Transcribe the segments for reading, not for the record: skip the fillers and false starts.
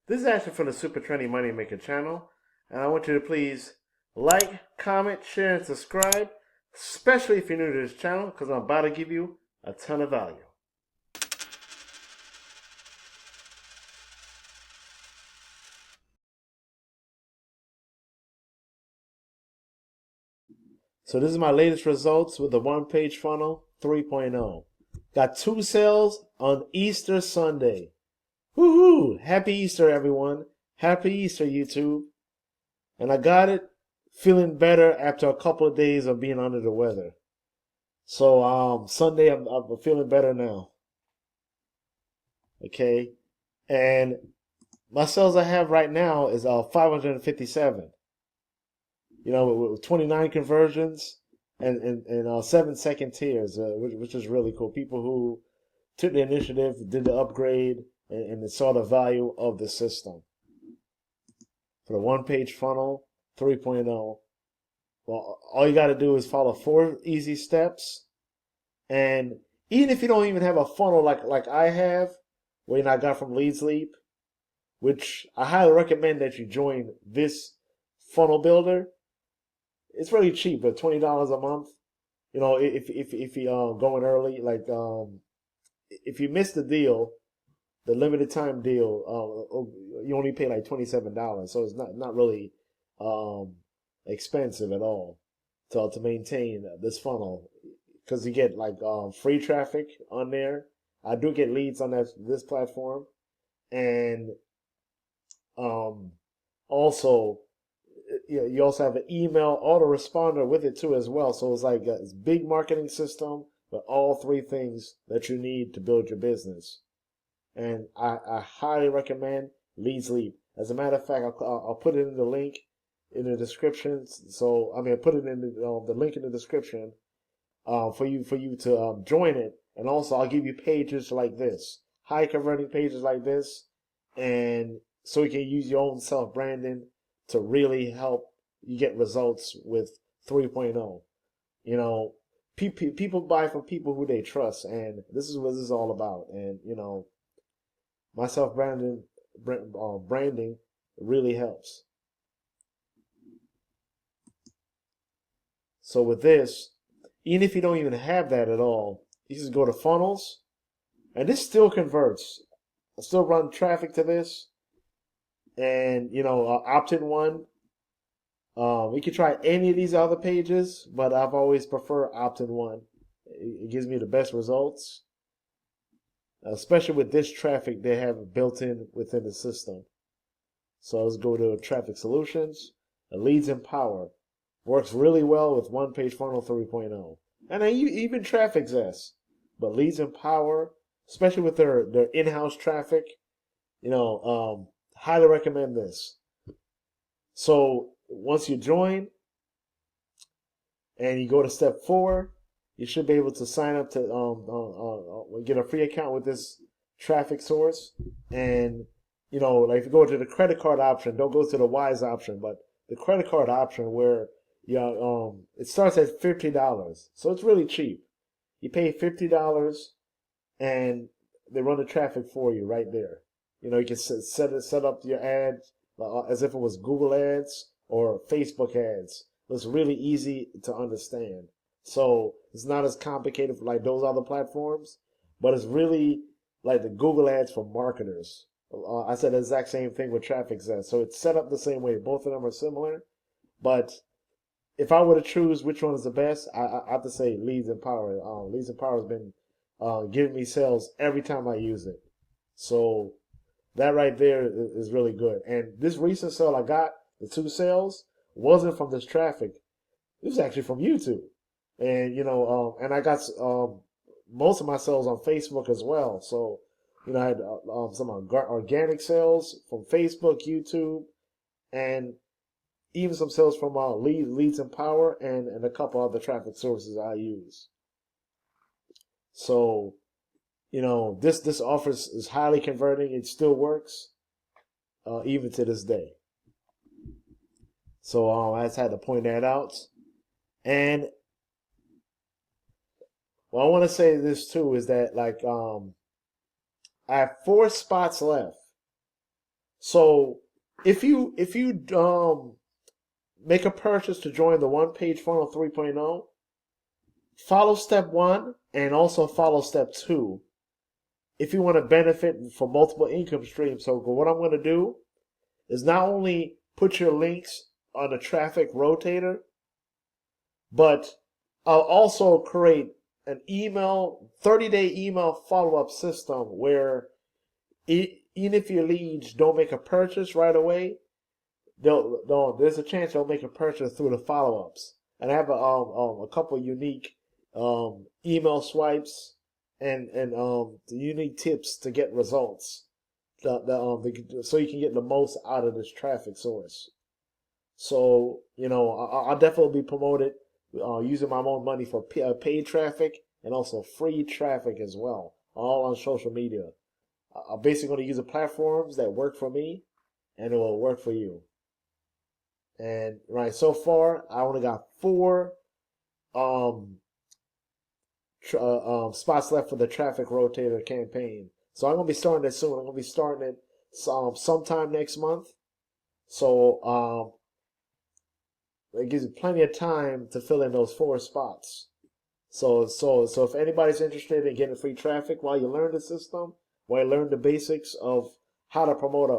This is actually from the Super Trendy Moneymaker channel, and I want you to please like, comment, share, and subscribe, especially if you're new to this channel, because I'm about to give you a ton of value. So this is my latest results with the one-page funnel 3.0. Got 2 sales on Easter Sunday. Woohoo! Happy Easter, everyone. Happy Easter, YouTube. And I got it feeling better after a couple of days of being under the weather. So Sunday I'm feeling better now. Okay. And my sales I have right now is 557. You know, with 29 conversions and 7 second tiers, which is really cool. People who took the initiative, did the upgrade, and saw the value of the system. For the one-page funnel 3.0, well, all you got to do is follow 4 easy steps. And even if you don't even have a funnel like I have, where I got from Leads Leap, which I highly recommend that you join this funnel builder. It's really cheap, but $20 a month. You know, if you going early, if you miss the deal, the limited time deal, you only pay like $27, so it's not really um expensive at all to maintain this funnel, because you get like free traffic on there. I do get leads on this platform, and um also you also have an email autoresponder with it too as well. So it's like a big marketing system with all 3 things that you need to build your business. And I highly recommend Leads Leap. As a matter of fact, I'll put it in the link in the description. So I mean, I put it in the link in the description for you to join it. And also, I'll give you pages like this, high converting pages like this, and so you can use your own self branding to really help you get results with 3.0. You know, people buy from people who they trust, and this is what this is all about. And my self branding really helps. So with this, even if you don't even have that at all, you just go to funnels, and this still converts. I still run traffic to this, and opt-in one. We could try any of these other pages, but I've always prefer opt-in one. It gives me the best results, especially with this traffic they have built in within the system. So let's go to Traffic Solutions. Leads and Power works really well with One Page Funnel 3.0, and even Traffic Zest. But Leads and Power, especially with their in-house traffic, highly recommend this. So once you join and you go to step 4, you should be able to sign up to get a free account with this traffic source. And like if you go to the credit card option, don't go to the Wise option, but the credit card option where it starts at $50, so it's really cheap. You pay $50 and they run the traffic for you right there. You can set up your ads as if it was Google ads or Facebook ads. It's really easy to understand. So it's not as complicated like those other platforms, but it's really like the Google ads for marketers. I said the exact same thing with Traffic Zest. So it's set up the same way. Both of them are similar, but if I were to choose which one is the best, I have to say Leads and Power. Leads and Power has been giving me sales every time I use it. So that right there is really good. And this recent sale I got, the 2 sales, wasn't from this traffic. It was actually from YouTube. And and I got most of my sales on Facebook as well. So I had some organic sales from Facebook, YouTube, and even some sales from Leads and Power, and a couple other traffic sources I use. So this offer is highly converting. It still works even to this day. So I just had to point that out. And what I want to say this too is that I have 4 spots left. So if you make a purchase to join the one page funnel 3.0, follow step 1 and also follow step 2 if you want to benefit from multiple income streams. So what I'm going to do is not only put your links on the Traffic Rotator, but I'll also create an 30-day email follow-up system where even if your leads don't make a purchase right away, there's a chance they'll make a purchase through the follow-ups. And I have a couple unique email swipes and the unique tips to get results. So you can get the most out of this traffic source. So I'll definitely be promoted using my own money for paid traffic and also free traffic as well, all on social media. I'm basically going to use the platforms that work for me, and it will work for you. And right, so far I only got 4 spots left for the Traffic Rotator campaign. So I'm gonna be starting it soon. I'm gonna be starting it sometime next month. So it gives you plenty of time to fill in those 4 spots. So if anybody's interested in getting free traffic while you learn the system, while you learn the basics of how to promote a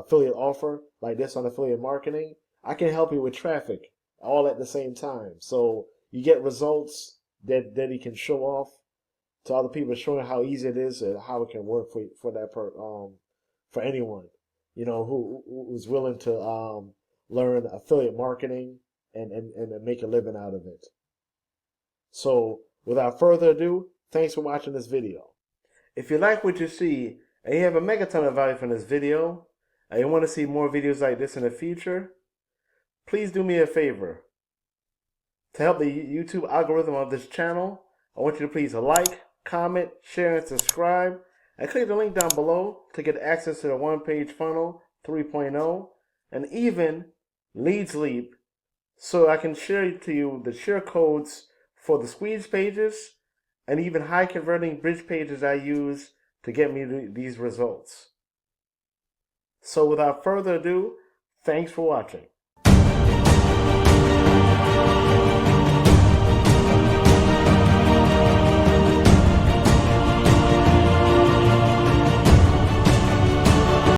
affiliate offer like this on affiliate marketing, I can help you with traffic all at the same time. So you get results that you can show off to other people, showing how easy it is and how it can work for anyone, who's willing to learn affiliate marketing and make a living out of it. So without further ado, thanks for watching this video. If you like what you see and you have a megaton of value from this video and you want to see more videos like this in the future, please do me a favor. To help the YouTube algorithm of this channel, I want you to please like, comment, share, and subscribe. And click the link down below to get access to the one-page funnel 3.0 and even Leads Leap, so I can share to you the share codes for the squeeze pages and even high converting bridge pages I use to get me these results. So without further ado, thanks for watching.